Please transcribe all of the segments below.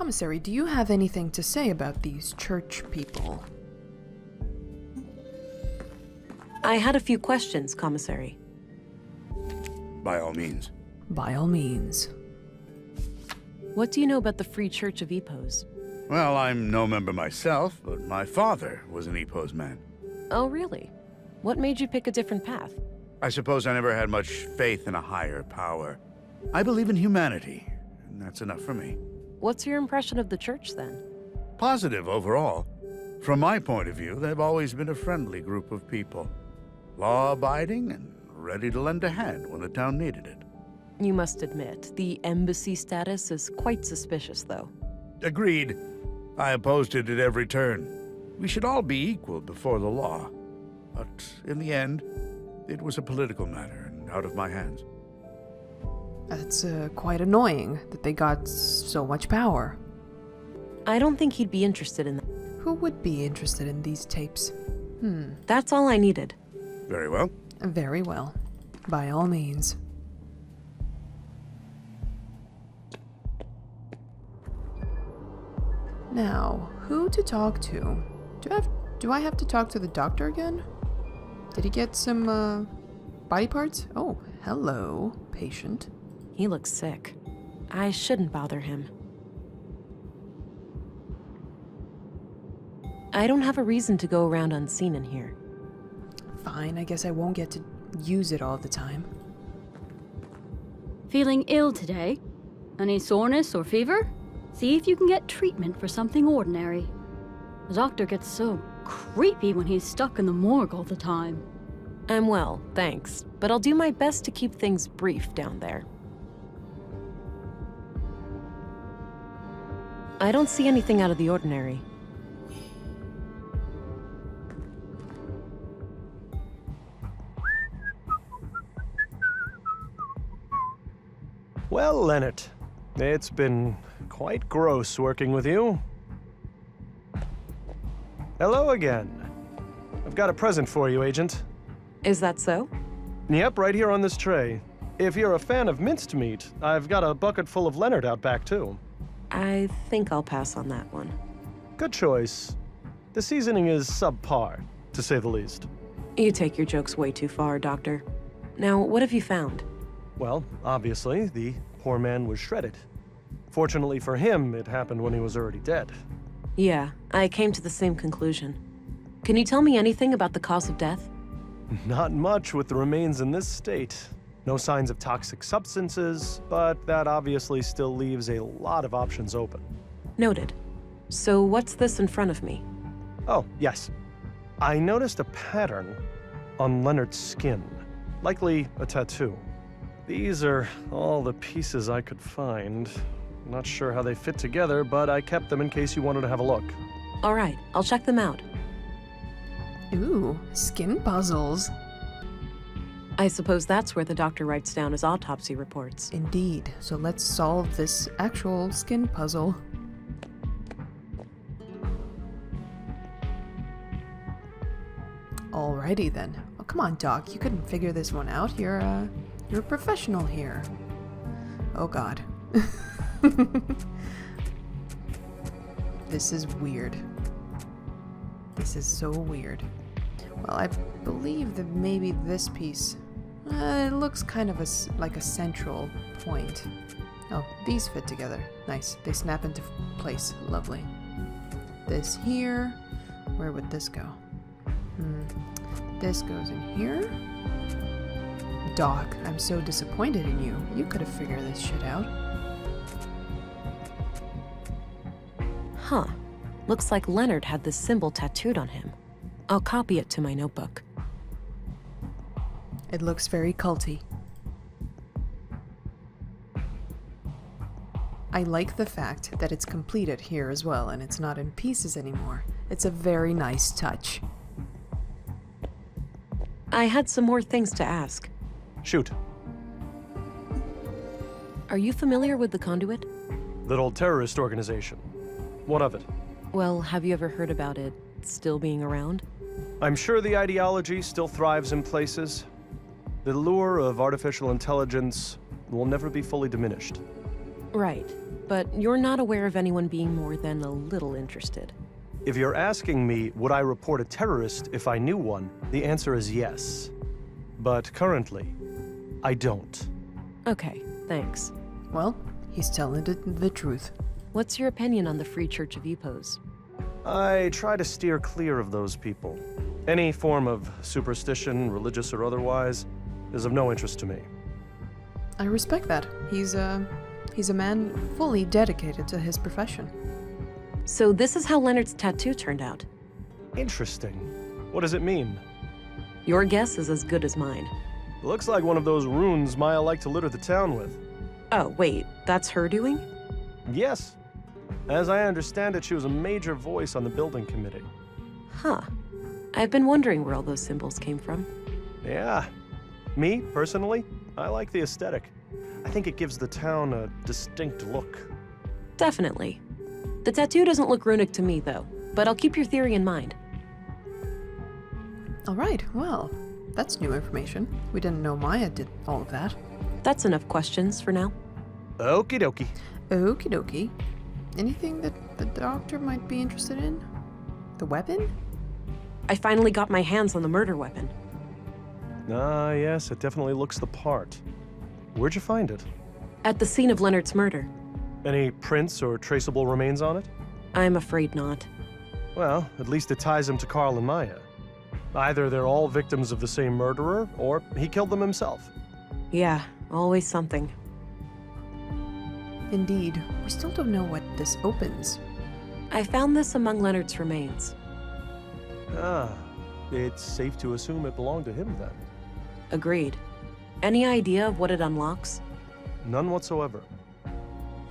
Commissary, do you have anything to say about these church people? I had a few questions, Commissary. By all means. By all means. What do you know about the Free Church of EPOS? Well, I'm no member myself, but my father was an EPOS man. Oh, really? What made you pick a different path? I suppose I never had much faith in a higher power. I believe in humanity, and that's enough for me. What's your impression of the church, then? Positive overall. From my point of view, they've always been a friendly group of people. Law-abiding and ready to lend a hand when the town needed it. You must admit, the embassy status is quite suspicious, though. Agreed. I opposed it at every turn. We should all be equal before the law. But in the end, it was a political matter and out of my hands. That's quite annoying that they got so much power. I don't think he'd be interested in that. Who would be interested in these tapes? That's all I needed. Very well. Very well. By all means. Now, who to talk to? Do I have to talk to the doctor again? Did he get some, body parts? Oh, hello, patient. He looks sick. I shouldn't bother him. I don't have a reason to go around unseen in here. Fine, I guess I won't get to use it all the time. Feeling ill today? Any soreness or fever? See if you can get treatment for something ordinary. The doctor gets so creepy when he's stuck in the morgue all the time. I'm well, thanks, but I'll do my best to keep things brief down there. I don't see anything out of the ordinary. Well, Leonard, it's been quite gross working with you. Hello again. I've got a present for you, Agent. Is that so? Yep, right here on this tray. If you're a fan of minced meat, I've got a bucket full of Leonard out back, too. I think I'll pass on that one. Good choice. The seasoning is subpar, to say the least. You take your jokes way too far, Doctor. Now, what have you found? Well, obviously, the poor man was shredded. Fortunately for him, it happened when he was already dead. Yeah, I came to the same conclusion. Can you tell me anything about the cause of death? Not much with the remains in this state. No signs of toxic substances, but that obviously still leaves a lot of options open. Noted. So what's this in front of me? Oh, yes. I noticed a pattern on Leonard's skin, likely a tattoo. These are all the pieces I could find. Not sure how they fit together, but I kept them in case you wanted to have a look. All right, I'll check them out. Ooh, skin puzzles. I suppose that's where the doctor writes down his autopsy reports. Indeed. So let's solve this actual skin puzzle. Alrighty then. Oh, come on, Doc. You couldn't figure this one out. You're a professional here. Oh God. This is weird. This is so weird. Well, I believe that maybe this piece, it looks kind of like a central point. Oh, these fit together. Nice. They snap into place. Lovely. This here. Where would this go? This goes in here. Doc, I'm so disappointed in you. You could have figured this shit out. Huh. Looks like Leonard had this symbol tattooed on him. I'll copy it to my notebook. It looks very culty. I like the fact that it's completed here as well, and it's not in pieces anymore. It's a very nice touch. I had some more things to ask. Shoot. Are you familiar with the Conduit? Little terrorist organization. What of it? Well, have you ever heard about it still being around? I'm sure the ideology still thrives in places. The lure of artificial intelligence will never be fully diminished. Right, but you're not aware of anyone being more than a little interested. If you're asking me, would I report a terrorist if I knew one, the answer is yes. But currently, I don't. Okay, thanks. Well, he's telling the truth. What's your opinion on the Free Church of EPOS? I try to steer clear of those people. Any form of superstition, religious or otherwise, is of no interest to me. I respect that. He's a man fully dedicated to his profession. So this is how Leonard's tattoo turned out. Interesting. What does it mean? Your guess is as good as mine. Looks like one of those runes Maya liked to litter the town with. Oh, wait, that's her doing? Yes. As I understand it, she was a major voice on the building committee. Huh. I've been wondering where all those symbols came from. Yeah. Me, personally, I like the aesthetic. I think it gives the town a distinct look. Definitely. The tattoo doesn't look runic to me, though, but I'll keep your theory in mind. All right, well, that's new information. We didn't know Maya did all of that. That's enough questions for now. Okie dokie. Okie dokie. Anything that the doctor might be interested in? The weapon? I finally got my hands on the murder weapon. Ah, yes, it definitely looks the part. Where'd you find it? At the scene of Leonard's murder. Any prints or traceable remains on it? I'm afraid not. Well, at least it ties him to Carl and Maya. Either they're all victims of the same murderer, or he killed them himself. Yeah, always something. Indeed. We still don't know what this opens. I found this among Leonard's remains. Ah, it's safe to assume it belonged to him then. Agreed. Any idea of what it unlocks? None whatsoever.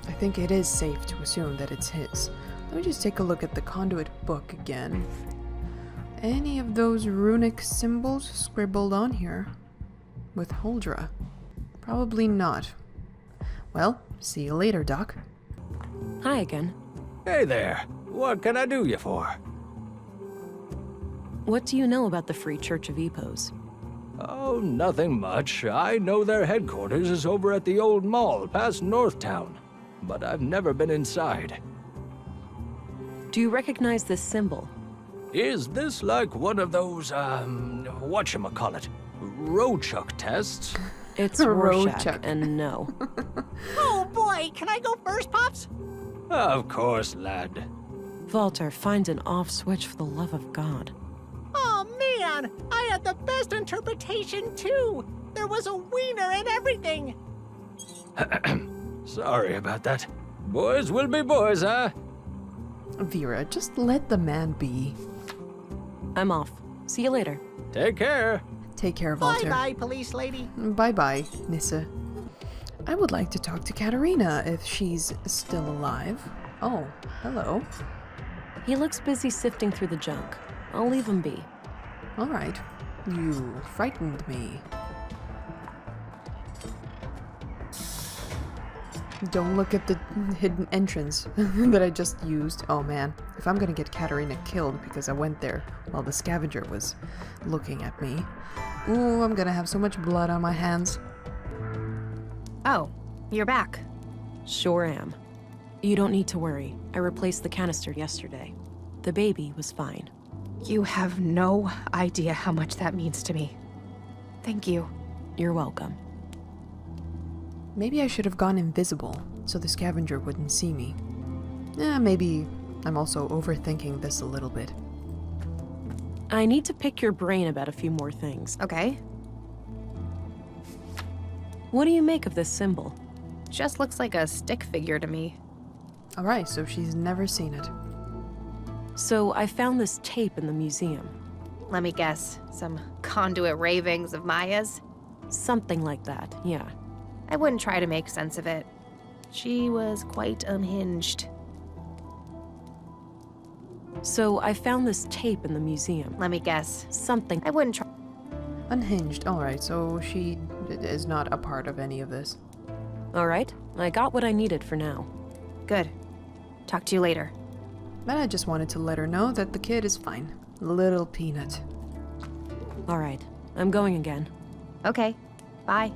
I think it is safe to assume that it's his. Let me just take a look at the conduit book again. Any of those runic symbols scribbled on here? With Huldra? Probably not. Well, see you later, Doc. Hi again. Hey there. What can I do you for? What do you know about the Free Church of EPOS? Oh, nothing much. I know their headquarters is over at the old mall past Northtown, but I've never been inside. Do you recognize this symbol? Is this like one of those, whatchamacallit, Rochuk tests? It's Rorschach. Rorschach, and no. Oh boy, can I go first, Pops? Of course, lad. Walter, find an off switch for the love of God. Oh man, I had the best interpretation too. There was a wiener and everything. Sorry about that. Boys will be boys, huh? Vera, just let the man be. I'm off. See you later. Take care. Take care, Walter. Bye-bye, police lady. Bye-bye, Nissa. I would like to talk to Katerina if she's still alive. Oh, hello. He looks busy sifting through the junk. I'll leave him be. All right. You frightened me. Don't look at the hidden entrance that I just used. Oh man, if I'm gonna get Katerina killed because I went there while the scavenger was looking at me, ooh, I'm gonna have so much blood on my hands. Oh, you're back. Sure am. You don't need to worry. I replaced the canister yesterday. The baby was fine. You have no idea how much that means to me. Thank you. You're welcome. Maybe I should have gone invisible so the scavenger wouldn't see me. Maybe I'm also overthinking this a little bit. I need to pick your brain about a few more things. Okay. What do you make of this symbol? Just looks like a stick figure to me. Alright, so she's never seen it. So I found this tape in the museum. Let me guess. Some conduit ravings of Maya's? Something like that, yeah. I wouldn't try to make sense of it. She was quite unhinged. So I found this tape in the museum. Let me guess. Something. I wouldn't try. Unhinged. Alright, so she is not a part of any of this. All right, I got what I needed for now. Good. Talk to you later. But I just wanted to let her know that the kid is fine. Little peanut. All right, I'm going again. Okay. Bye.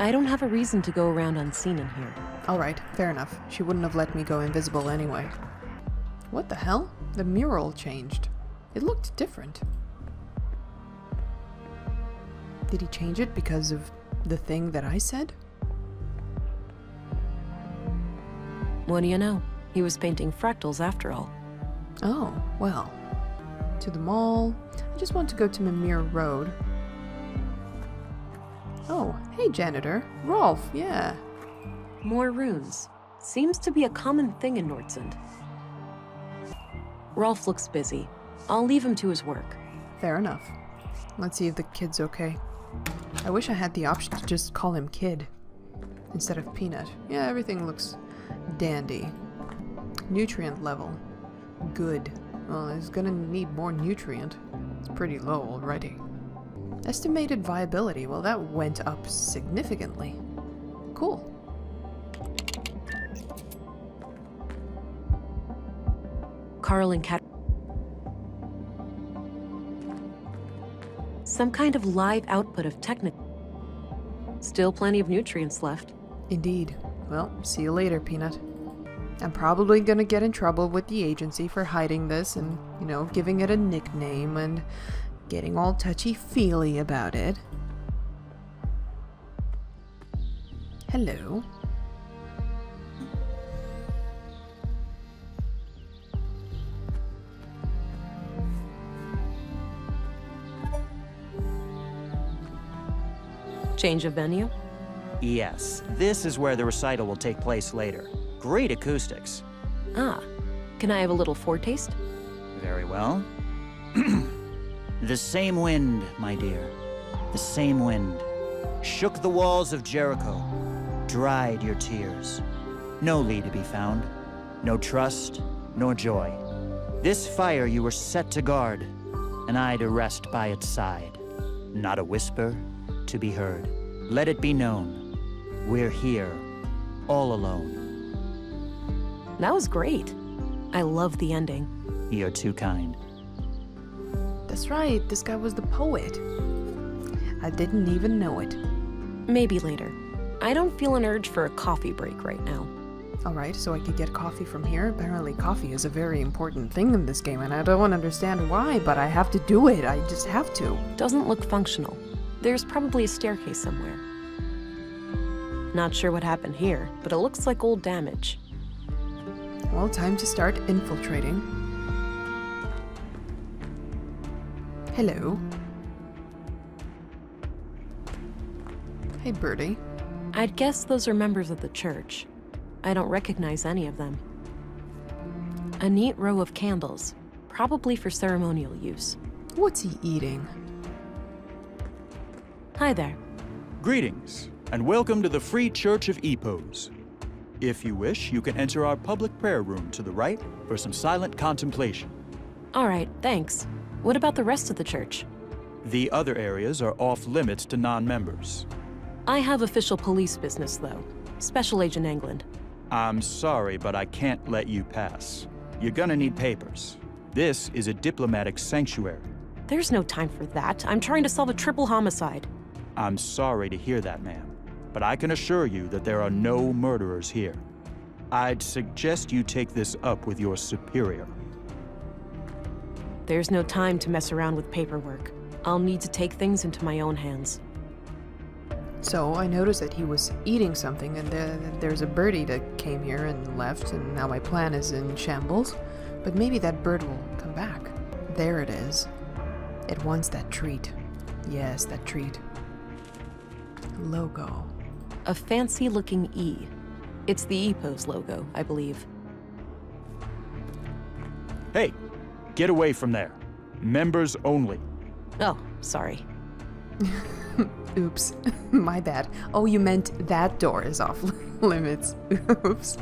I don't have a reason to go around unseen in here. Alright, fair enough. She wouldn't have let me go invisible anyway. What the hell? The mural changed. It looked different. Did he change it because of the thing that I said? What do you know? He was painting fractals after all. Oh, well. To the mall. I just want to go to Mimir Road. Oh, hey janitor. Rolf, yeah. More runes. Seems to be a common thing in Nordsund. Rolf looks busy. I'll leave him to his work. Fair enough. Let's see if the kid's okay. I wish I had the option to just call him Kid instead of Peanut. Yeah, everything looks dandy. Nutrient level. Good. Well, he's gonna need more nutrient. It's pretty low already. Estimated viability. Well, that went up significantly. Cool. Carl and Kat. Some kind of live output of technic. Still plenty of nutrients left. Indeed. Well, see you later, Peanut. I'm probably gonna get in trouble with the agency for hiding this and, you know, giving it a nickname and getting all touchy-feely about it. Hello. Change of venue? Yes, this is where the recital will take place later. Great acoustics. Ah, can I have a little foretaste? Very well. The same wind, my dear. The same wind. Shook the walls of Jericho. Dried your tears. No Lee to be found. No trust, nor joy. This fire you were set to guard, and I to rest by its side. Not a whisper to be heard. Let it be known. We're here, all alone. That was great. I love the ending. You're too kind. That's right, this guy was the poet. I didn't even know it. Maybe later. I don't feel an urge for a coffee break right now. Alright, so I could get coffee from here? Apparently coffee is a very important thing in this game, and I don't understand why, but I have to do it. I just have to. Doesn't look functional. There's probably a staircase somewhere. Not sure what happened here, but it looks like old damage. Well, time to start infiltrating. Hello. Hey, Birdie. I'd guess those are members of the church. I don't recognize any of them. A neat row of candles, probably for ceremonial use. What's he eating? Hi there. Greetings, and welcome to the Free Church of EPOS. If you wish, you can enter our public prayer room to the right for some silent contemplation. All right, thanks. What about the rest of the church? The other areas are off limits to non-members. I have official police business, though. Special Agent England. I'm sorry, but I can't let you pass. You're gonna need papers. This is a diplomatic sanctuary. There's no time for that. I'm trying to solve a triple homicide. I'm sorry to hear that, ma'am, but I can assure you that there are no murderers here. I'd suggest you take this up with your superior. There's no time to mess around with paperwork. I'll need to take things into my own hands. So I noticed that he was eating something, and there's a birdie that came here and left, and now my plan is in shambles. But maybe that bird will come back. There it is. It wants that treat. Yes, that treat. Logo. A fancy-looking E. It's the EPOS logo, I believe. Hey, get away from there. Members only. Oh, sorry. Oops. My bad. Oh, you meant that door is off limits. Oops.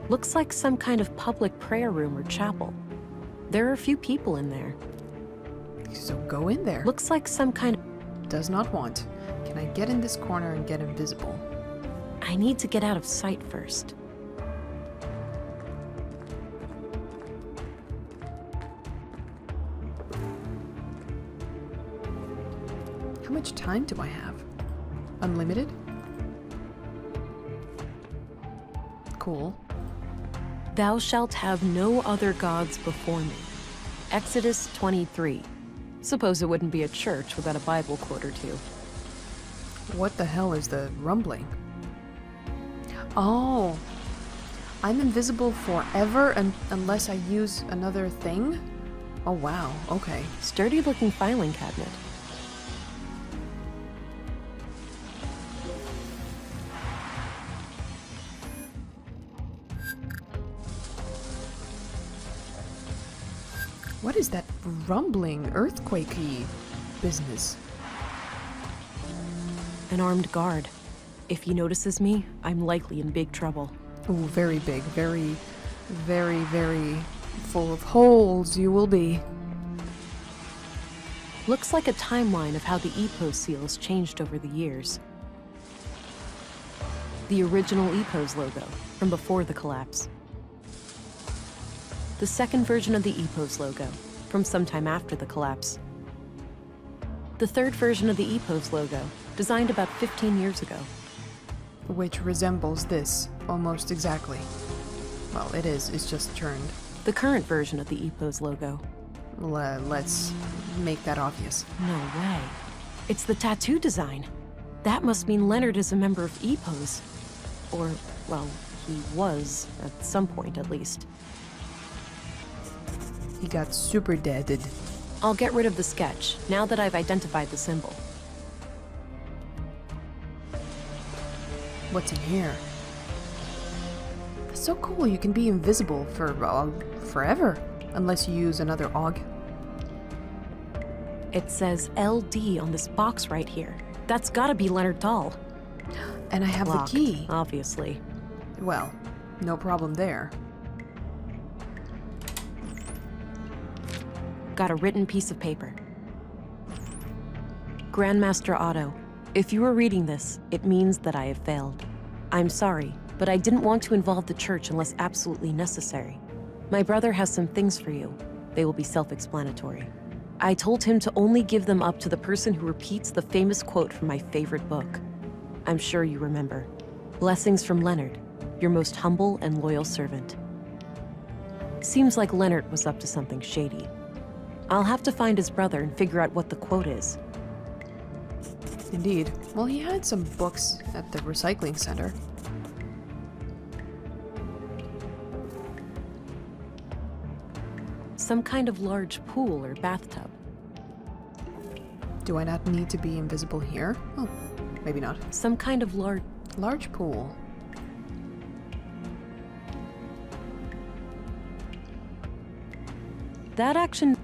Looks like some kind of public prayer room or chapel. There are a few people in there. So go in there. Looks like some kind of... Does not want. Can I get in this corner and get invisible? I need to get out of sight first. How much time do I have? Unlimited? Cool. Thou shalt have no other gods before me. Exodus 23. Suppose it wouldn't be a church without a Bible quote or two. What the hell is the rumbling? Oh. I'm invisible forever unless I use another thing? Oh wow, okay. Sturdy looking filing cabinet. What is that rumbling, earthquakey business? An armed guard. If he notices me, I'm likely in big trouble. Oh, very big, very, very, very full of holes you will be. Looks like a timeline of how the EPOS seals changed over the years. The original EPOS logo from before the collapse. The second version of the EPOS logo from sometime after the collapse. The third version of the EPOS logo, designed about 15 years ago. Which resembles this, almost exactly. Well, it is, it's just turned. The current version of the EPOS logo. Let's make that obvious. No way. It's the tattoo design. That must mean Leonard is a member of EPOS. Or, well, he was, at some point at least. He got super deaded. I'll get rid of the sketch, now that I've identified the symbol. What's in here? It's so cool, you can be invisible for, forever. Unless you use another aug. It says LD on this box right here. That's gotta be Leonard Dahl. And I have Locked, the key. Obviously. Well, no problem there. Got a written piece of paper. Grandmaster Otto, if you are reading this, it means that I have failed. I'm sorry, but I didn't want to involve the church unless absolutely necessary. My brother has some things for you. They will be self-explanatory. I told him to only give them up to the person who repeats the famous quote from my favorite book. I'm sure you remember. Blessings from Leonard, your most humble and loyal servant. Seems like Leonard was up to something shady. I'll have to find his brother and figure out what the quote is. Indeed. Well, he had some books at the recycling center. Some kind of large pool or bathtub. Do I not need to be invisible here? Oh, maybe not. Some kind of large pool. That action...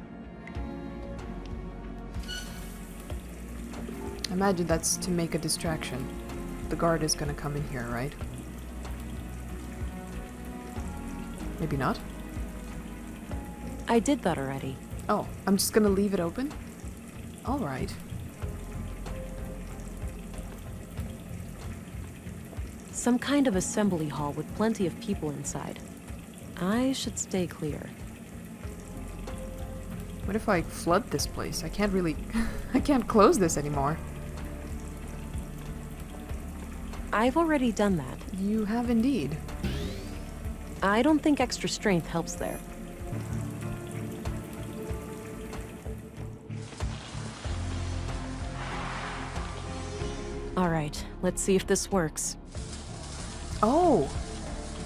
I imagine that's to make a distraction. The guard is gonna come in here, right? Maybe not? I did that already. Oh, I'm just gonna leave it open? Alright. Some kind of assembly hall with plenty of people inside. I should stay clear. What if I flood this place? I can't really... I can't close this anymore. I've already done that. You have indeed. I don't think extra strength helps there. All right, let's see if this works. Oh!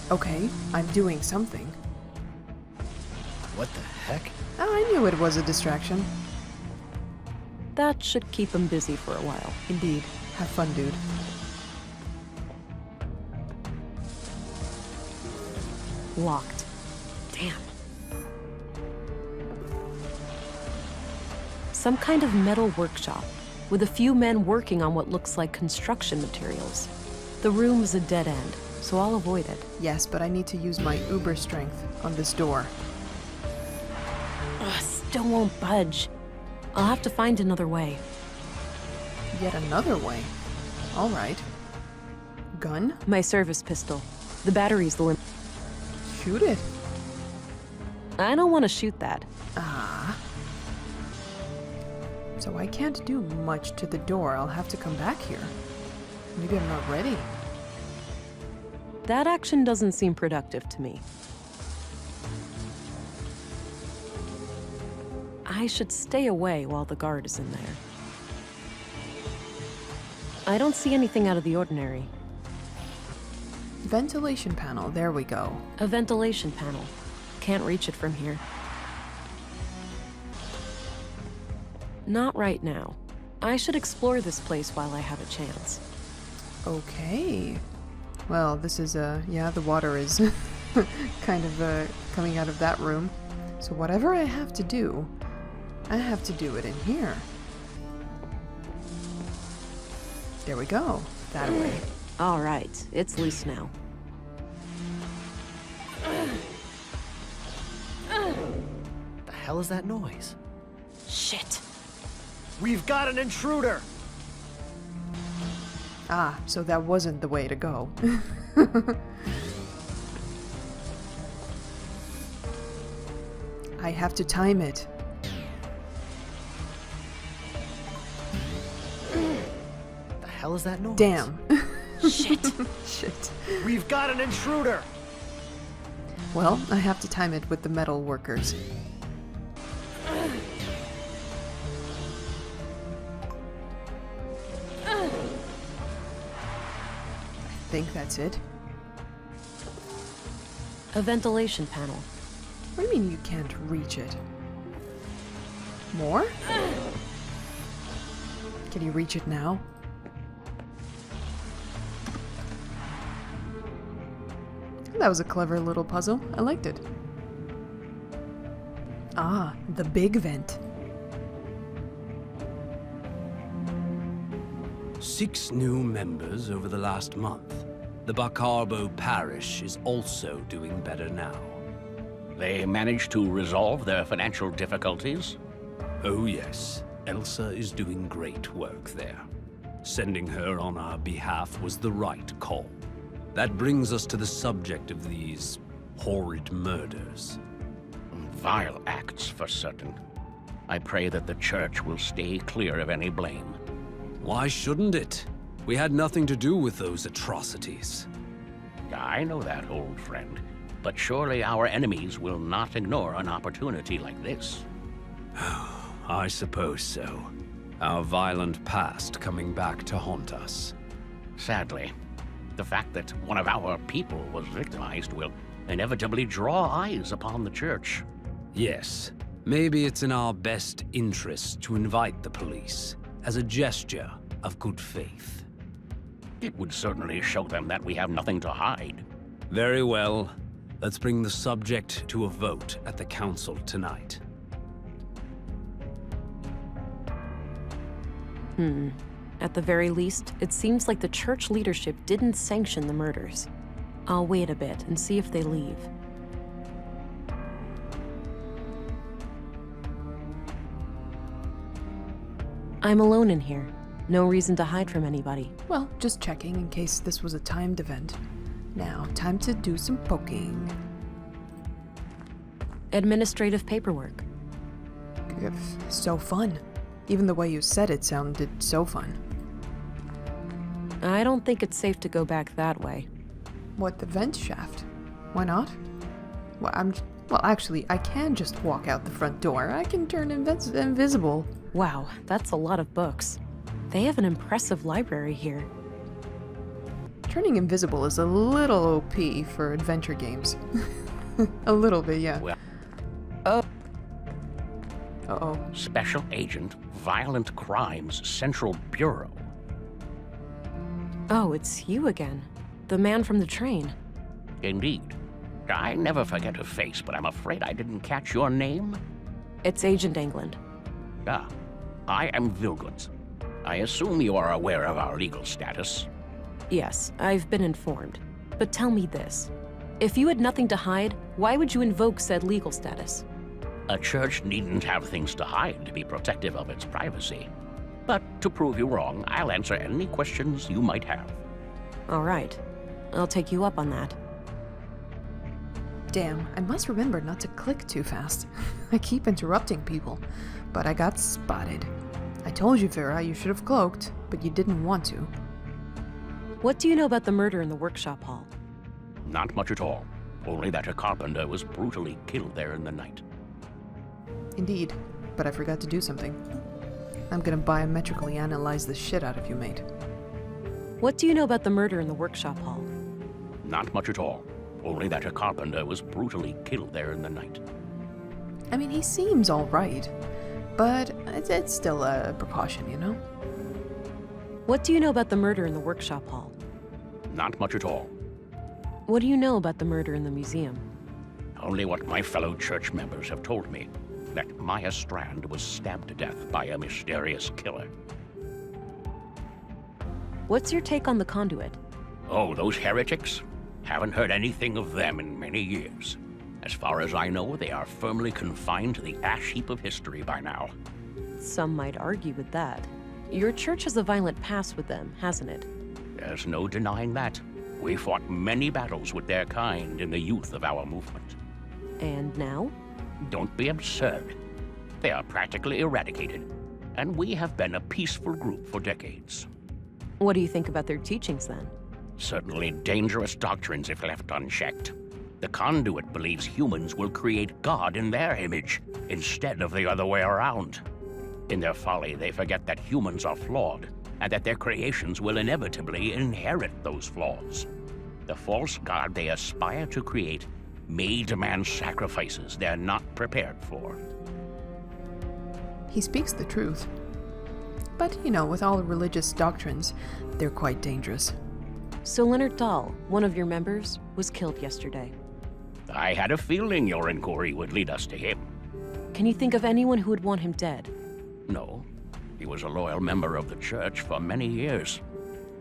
Okay, I'm doing something. What the heck? Oh, I knew it was a distraction. That should keep him busy for a while. Indeed. Have fun, dude. Locked. Damn. Some kind of metal workshop, with a few men working on what looks like construction materials. The room is a dead end, so I'll avoid it. Yes, but I need to use my uber strength on this door. Ugh, still won't budge. I'll have to find another way. Yet another way. Alright. Gun? My service pistol. The battery's the limit. Shoot it. I don't want to shoot that. Ah. So I can't do much to the door. I'll have to come back here. Maybe I'm not ready. That action doesn't seem productive to me. I should stay away while the guard is in there. I don't see anything out of the ordinary. Ventilation panel, there we go. A ventilation panel. Can't reach it from here. Not right now. I should explore this place while I have a chance. Okay. Well, this is, yeah, the water is kind of, coming out of that room. So whatever I have to do it in here. There we go. That way. All right, it's loose now. The hell is that noise? Shit. We've got an intruder! Ah, so that wasn't the way to go. I have to time it. The hell is that noise? Damn. Shit. Shit. We've got an intruder! Well, I have to time it with the metal workers. I think that's it. A ventilation panel. What do you mean you can't reach it? More? Can you reach it now? That was a clever little puzzle. I liked it. Ah, the big vent. 6 new members over the last month. The Bacarbo parish is also doing better now. They managed to resolve their financial difficulties? Oh yes, Elsa is doing great work there. Sending her on our behalf was the right call. That brings us to the subject of these horrid murders. Vile acts, for certain. I pray that the church will stay clear of any blame. Why shouldn't it? We had nothing to do with those atrocities. I know that, old friend. But surely our enemies will not ignore an opportunity like this. I suppose so. Our violent past coming back to haunt us. Sadly, the fact that one of our people was victimized will inevitably draw eyes upon the church. Yes. Maybe it's in our best interest to invite the police as a gesture of good faith. It would certainly show them that we have nothing to hide. Very well. Let's bring the subject to a vote at the council tonight. At the very least, it seems like the church leadership didn't sanction the murders. I'll wait a bit and see if they leave. I'm alone in here. No reason to hide from anybody. Well, just checking in case this was a timed event. Now, time to do some poking. Administrative paperwork. So fun. Even the way you said it sounded so fun. I don't think it's safe to go back that way. What, the vent shaft? Why not? Well, actually, I can just walk out the front door. I can turn invisible. Wow, that's a lot of books. They have an impressive library here. Turning invisible is a little OP for adventure games. A little bit, yeah. Well, Uh-oh. Special Agent, Violent Crimes Central Bureau. Oh, it's you again. The man from the train. Indeed. I never forget a face, but I'm afraid I didn't catch your name. It's Agent England. Ah, I am Vilgood. I assume you are aware of our legal status. Yes, I've been informed. But tell me this. If you had nothing to hide, why would you invoke said legal status? A church needn't have things to hide to be protective of its privacy. But to prove you wrong, I'll answer any questions you might have. All right. I'll take you up on that. Damn, I must remember not to click too fast. I keep interrupting people, but I got spotted. I told you, Vera, you should have cloaked, but you didn't want to. What do you know about the murder in the workshop hall? Not much at all. Only that a carpenter was brutally killed there in the night. Indeed, but I forgot to do something. I'm gonna biometrically analyze the shit out of you, mate. What do you know about the murder in the workshop hall? Not much at all. Only that a carpenter was brutally killed there in the night. I mean, he seems alright, but it's still a precaution, you know? What do you know about the murder in the workshop hall? Not much at all. What do you know about the murder in the museum? Only what my fellow church members have told me, that Maya Strand was stabbed to death by a mysterious killer. What's your take on the conduit? Oh, those heretics? Haven't heard anything of them in many years. As far as I know, they are firmly confined to the ash heap of history by now. Some might argue with that. Your church has a violent past with them, hasn't it? There's no denying that. We fought many battles with their kind in the youth of our movement. And now? Don't be absurd. They are practically eradicated, and we have been a peaceful group for decades. What do you think about their teachings, then? Certainly dangerous doctrines if left unchecked. The conduit believes humans will create God in their image, instead of the other way around. In their folly, they forget that humans are flawed, and that their creations will inevitably inherit those flaws. The false God they aspire to create may demand sacrifices they're not prepared for. He speaks the truth. But, you know, with all religious doctrines, they're quite dangerous. So Leonard Dahl, one of your members, was killed yesterday. I had a feeling your inquiry would lead us to him. Can you think of anyone who would want him dead? No. He was a loyal member of the church for many years.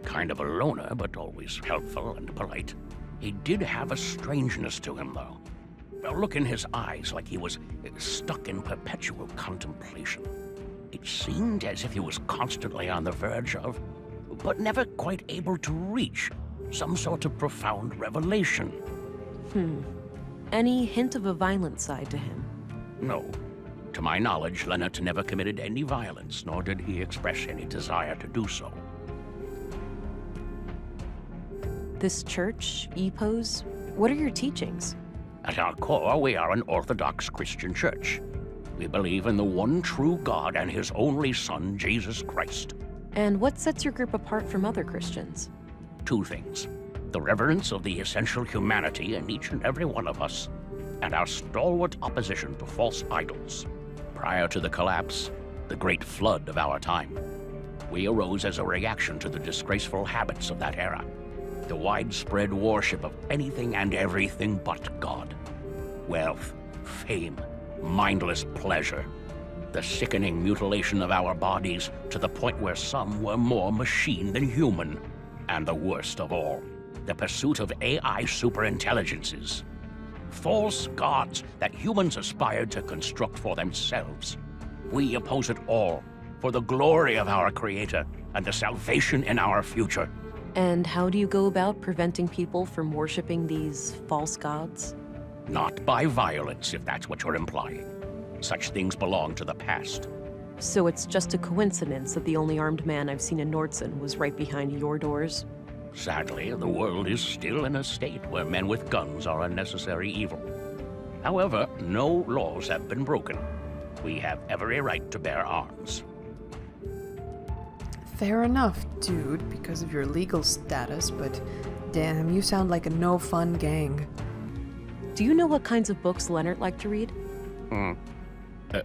Kind of a loner, but always helpful and polite. He did have a strangeness to him, though. A look in his eyes like he was stuck in perpetual contemplation. It seemed as if he was constantly on the verge of, but never quite able to reach, some sort of profound revelation. Any hint of a violent side to him? No. To my knowledge, Leonard never committed any violence, nor did he express any desire to do so. This church, EPOS, what are your teachings? At our core, we are an Orthodox Christian church. We believe in the one true God and His only Son, Jesus Christ. And what sets your group apart from other Christians? Two things. The reverence of the essential humanity in each and every one of us, and our stalwart opposition to false idols. Prior to the collapse, the great flood of our time, we arose as a reaction to the disgraceful habits of that era. The widespread worship of anything and everything but God. Wealth, fame, mindless pleasure. The sickening mutilation of our bodies to the point where some were more machine than human. And the worst of all, the pursuit of AI superintelligences. False gods that humans aspired to construct for themselves. We oppose it all for the glory of our Creator and the salvation in our future. And how do you go about preventing people from worshipping these false gods? Not by violence, if that's what you're implying. Such things belong to the past. So it's just a coincidence that the only armed man I've seen in Nordson was right behind your doors? Sadly, the world is still in a state where men with guns are a necessary evil. However, no laws have been broken. We have every right to bear arms. Fair enough, dude, because of your legal status, but damn, you sound like a no-fun gang. Do you know what kinds of books Leonard liked to read?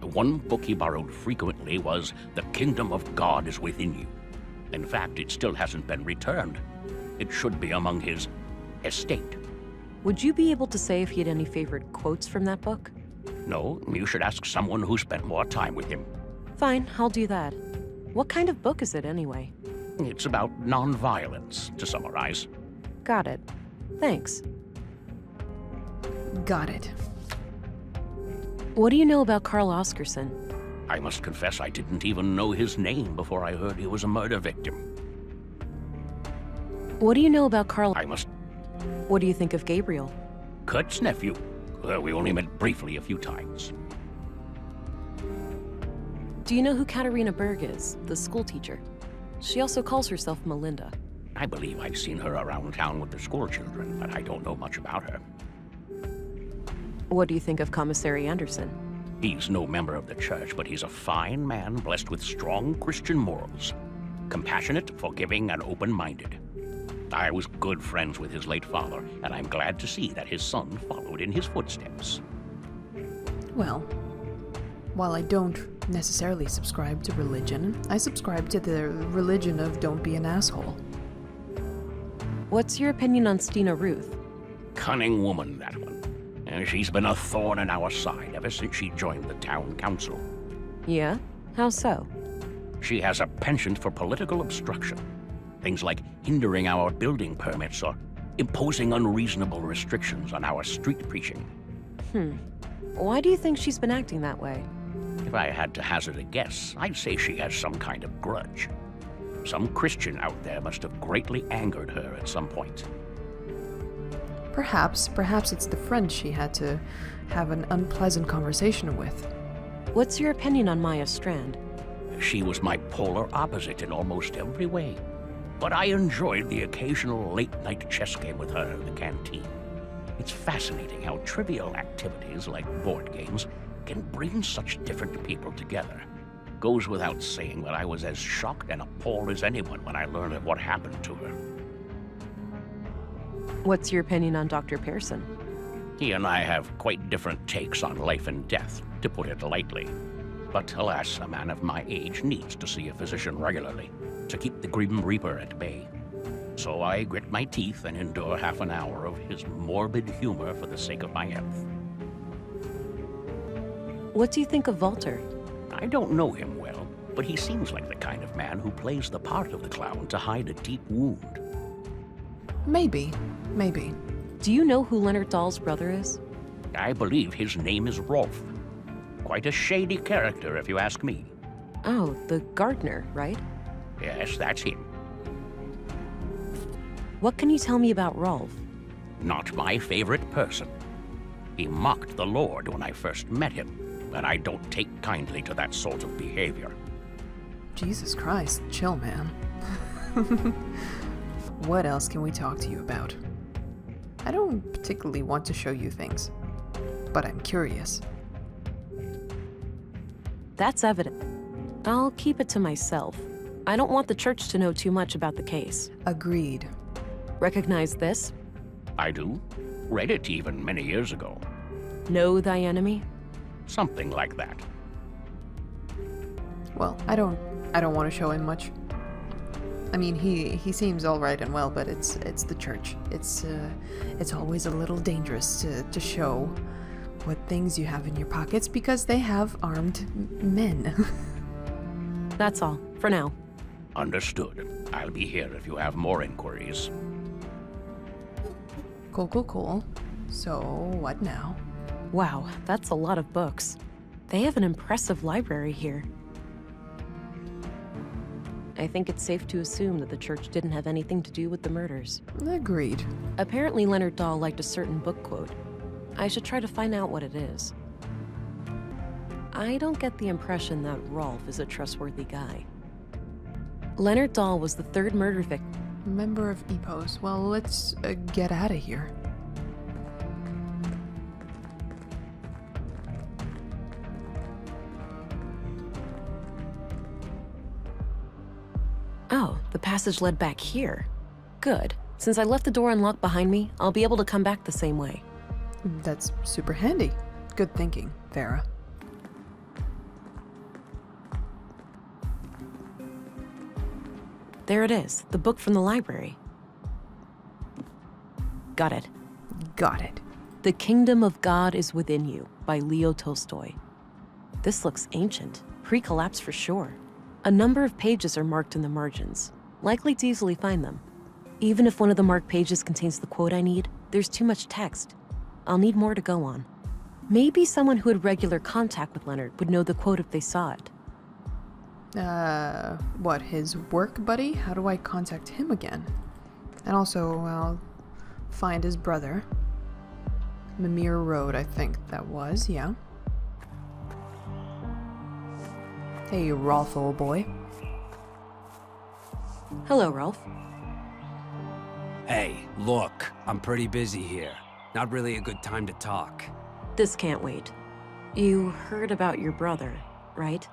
One book he borrowed frequently was The Kingdom of God is Within You. In fact, it still hasn't been returned. It should be among his estate. Would you be able to say if he had any favorite quotes from that book? No, you should ask someone who spent more time with him. Fine, I'll do that. What kind of book is it, anyway? It's about nonviolence, to summarize. Got it. Thanks. Got it. What do you know about Carl Oscarson? I must confess I didn't even know his name before I heard he was a murder victim. What do you know about Carl? What do you think of Gabriel? Kurt's nephew. We only met briefly a few times. Do you know who Katarina Berg is, the school teacher? She also calls herself Melinda. I believe I've seen her around town with the school children, but I don't know much about her. What do you think of Commissary Anderson? He's no member of the church, but he's a fine man blessed with strong Christian morals. Compassionate, forgiving, and open-minded. I was good friends with his late father, and I'm glad to see that his son followed in his footsteps. Well, while I don't necessarily subscribe to religion, I subscribe to the religion of don't be an asshole. What's your opinion on Stina Ruth? Cunning woman, that one. She's been a thorn in our side ever since she joined the town council. Yeah? How so? She has a penchant for political obstruction. Things like hindering our building permits or imposing unreasonable restrictions on our street preaching. Why do you think she's been acting that way? If I had to hazard a guess, I'd say she has some kind of grudge. Some Christian out there must have greatly angered her at some point. Perhaps it's the friend she had to have an unpleasant conversation with. What's your opinion on Maya Strand? She was my polar opposite in almost every way. But I enjoyed the occasional late-night chess game with her in the canteen. It's fascinating how trivial activities like board games can bring such different people together. Goes without saying that I was as shocked and appalled as anyone when I learned of what happened to her. What's your opinion on Dr. Pearson? He and I have quite different takes on life and death, to put it lightly. But alas, a man of my age needs to see a physician regularly to keep the Grim Reaper at bay. So I grit my teeth and endure half an hour of his morbid humor for the sake of my health. What do you think of Walter? I don't know him well, but he seems like the kind of man who plays the part of the clown to hide a deep wound. Maybe. Do you know who Leonard Dahl's brother is? I believe his name is Rolf. Quite a shady character, if you ask me. Oh, the gardener, right? Yes, that's him. What can you tell me about Rolf? Not my favorite person. He mocked the Lord when I first met him, and I don't take kindly to that sort of behavior. Jesus Christ, chill, man. What else can we talk to you about? I don't particularly want to show you things, but I'm curious. That's evident. I'll keep it to myself. I don't want the church to know too much about the case. Agreed. Recognize this? I do. Read it even many years ago. Know thy enemy? Something like that. Well, I don't want to show him much. I mean, he seems all right and well, but it's the church. It's always a little dangerous to show what things you have in your pockets because they have armed men. That's all, for now. Understood. I'll be here if you have more inquiries. Cool. So, what now? Wow, that's a lot of books. They have an impressive library here. I think it's safe to assume that the church didn't have anything to do with the murders. Agreed. Apparently Leonard Dahl liked a certain book quote. I should try to find out what it is. I don't get the impression that Rolf is a trustworthy guy. Leonard Dahl was the third murder victim. Member of EPOS. Well, let's get out of here. Oh, the passage led back here. Good. Since I left the door unlocked behind me, I'll be able to come back the same way. That's super handy. Good thinking, Vera. There it is, the book from the library. Got it. The Kingdom of God is Within You by Leo Tolstoy. This looks ancient, pre-collapse for sure. A number of pages are marked in the margins, likely to easily find them. Even if one of the marked pages contains the quote I need, there's too much text. I'll need more to go on. Maybe someone who had regular contact with Leonard would know the quote if they saw it. What, his work buddy? How do I contact him again? And also, I'll find his brother. Mimir Road, I think that was, yeah. Hey, Rolf, old boy. Hello, Rolf. Hey, look, I'm pretty busy here. Not really a good time to talk. This can't wait. You heard about your brother, right?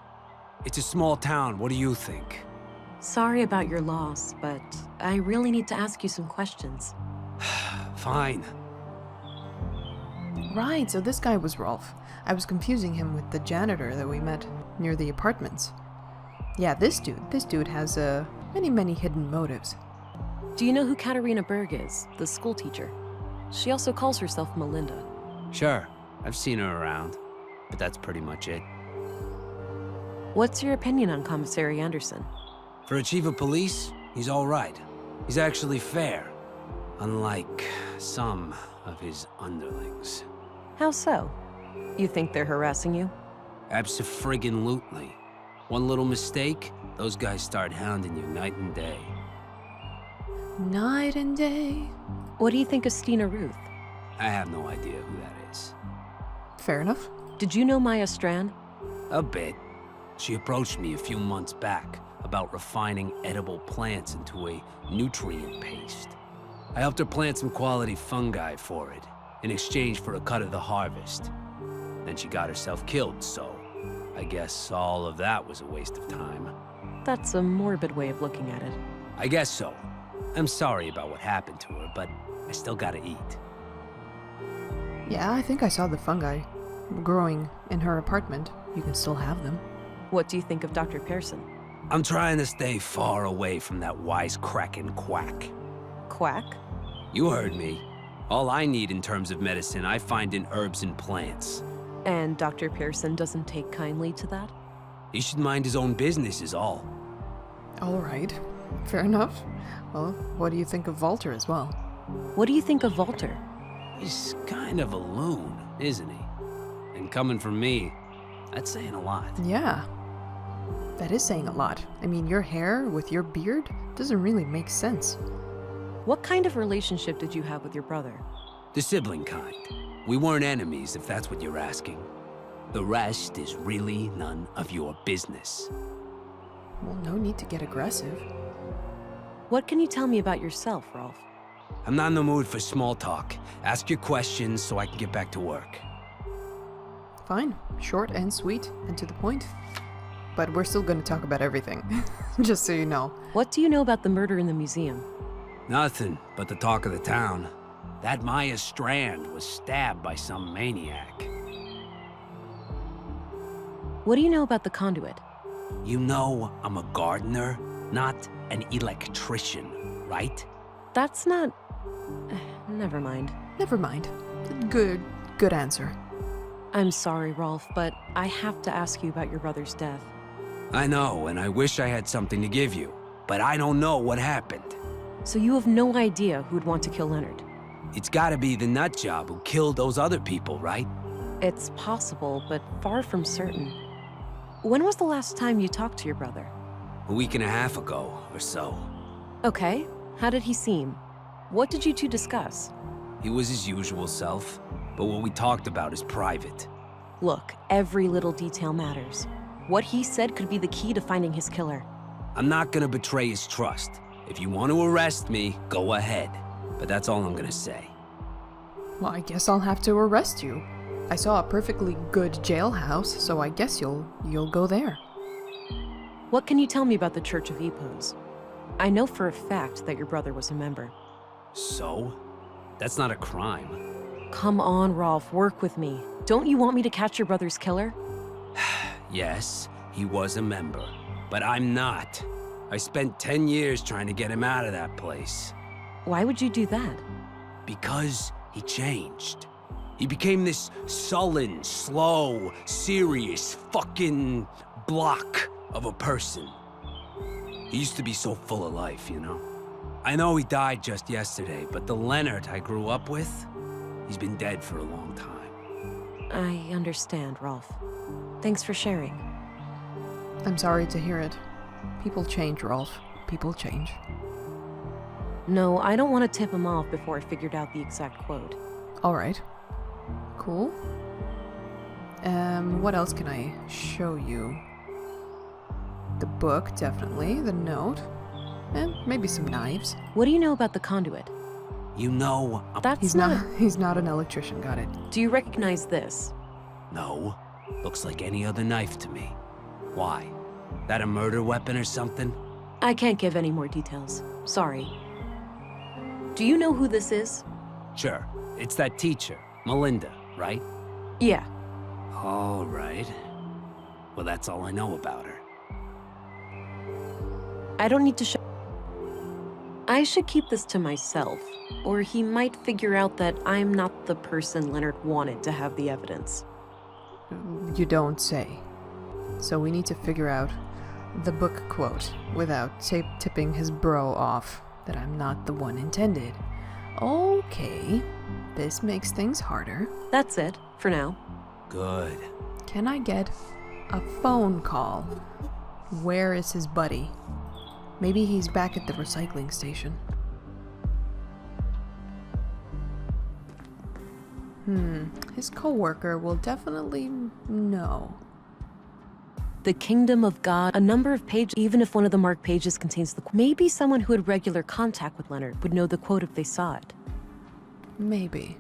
It's a small town, what do you think? Sorry about your loss, but I really need to ask you some questions. Fine. Right, so this guy was Rolf. I was confusing him with the janitor that we met near the apartments. Yeah, this dude has, many hidden motives. Do you know who Katarina Berg is, the school teacher? She also calls herself Melinda. Sure, I've seen her around, but that's pretty much it. What's your opinion on Commissary Anderson? For a chief of police, he's all right. He's actually fair, unlike some of his underlings. How so? You think they're harassing you? Abso-friggin-lutely. One little mistake, those guys start hounding you night and day. Night and day. What do you think of Stina Ruth? I have no idea who that is. Fair enough. Did you know Maya Strand? A bit. She approached me a few months back about refining edible plants into a nutrient paste. I helped her plant some quality fungi for it, in exchange for a cut of the harvest. Then she got herself killed, so I guess all of that was a waste of time. That's a morbid way of looking at it. I guess so. I'm sorry about what happened to her, but I still gotta eat. Yeah, I think I saw the fungi growing in her apartment. You can still have them. What do you think of Dr. Pearson? I'm trying to stay far away from that wisecracking quack. Quack? You heard me. All I need in terms of medicine, I find in herbs and plants. And Dr. Pearson doesn't take kindly to that? He should mind his own business is all. All right. Fair enough. Well, what do you think of Walter as well? What do you think of Walter? He's kind of a loon, isn't he? And coming from me, that's saying a lot. Yeah. That is saying a lot. I mean, your hair with your beard doesn't really make sense. What kind of relationship did you have with your brother? The sibling kind. We weren't enemies, if that's what you're asking. The rest is really none of your business. Well, no need to get aggressive. What can you tell me about yourself, Rolf? I'm not in the mood for small talk. Ask your questions so I can get back to work. Fine. Short and sweet and to the point. But we're still going to talk about everything, just so you know. What do you know about the murder in the museum? Nothing but the talk of the town. That Maya Strand was stabbed by some maniac. What do you know about the conduit? You know I'm a gardener, not an electrician, right? That's not... Never mind. Never mind. Good answer. I'm sorry, Rolf, but I have to ask you about your brother's death. I know, and I wish I had something to give you, but I don't know what happened. So you have no idea who'd want to kill Leonard? It's gotta be the nutjob who killed those other people, right? It's possible, but far from certain. When was the last time you talked to your brother? A week and a half ago, or so. Okay. How did he seem? What did you two discuss? He was his usual self, but what we talked about is private. Look, every little detail matters. What he said could be the key to finding his killer. I'm not gonna betray his trust. If you want to arrest me, go ahead. But that's all I'm gonna say. Well, I guess I'll have to arrest you. I saw a perfectly good jailhouse, so I guess you'll go there. What can you tell me about the Church of EPOS? I know for a fact that your brother was a member. So? That's not a crime. Come on, Rolf, work with me. Don't you want me to catch your brother's killer? Yes, he was a member, but I'm not. I spent 10 years trying to get him out of that place. Why would you do that? Because he changed. He became this sullen, slow, serious fucking block of a person. He used to be so full of life, you know? I know he died just yesterday, but the Leonard I grew up with, he's been dead for a long time. I understand, Rolf. Thanks for sharing. I'm sorry to hear it. People change, Rolf. People change. No, I don't want to tip him off before I figured out the exact quote. All right. Cool. What else can I show you? The book, definitely. The note. And maybe some knives. What do you know about the conduit? You know, That's He's not an electrician, got it. Do you recognize this? No. Looks like any other knife to me. Why? That a murder weapon or something? I can't give any more details. Sorry. Do you know who this is? Sure. It's that teacher, Melinda, right? Yeah. All right. Well, that's all I know about her. I don't need to show. I should keep this to myself, or he might figure out that I'm not the person Leonard wanted to have the evidence. You don't say. So we need to figure out the book quote without tipping his bro off that I'm not the one intended. Okay, this makes things harder. That's it, for now. Good. Can I get a phone call? Where is his buddy? Maybe he's back at the recycling station. His coworker will definitely know. The Kingdom of God, a number of pages, even if one of the marked pages contains the maybe someone who had regular contact with Leonard would know the quote if they saw it. Maybe.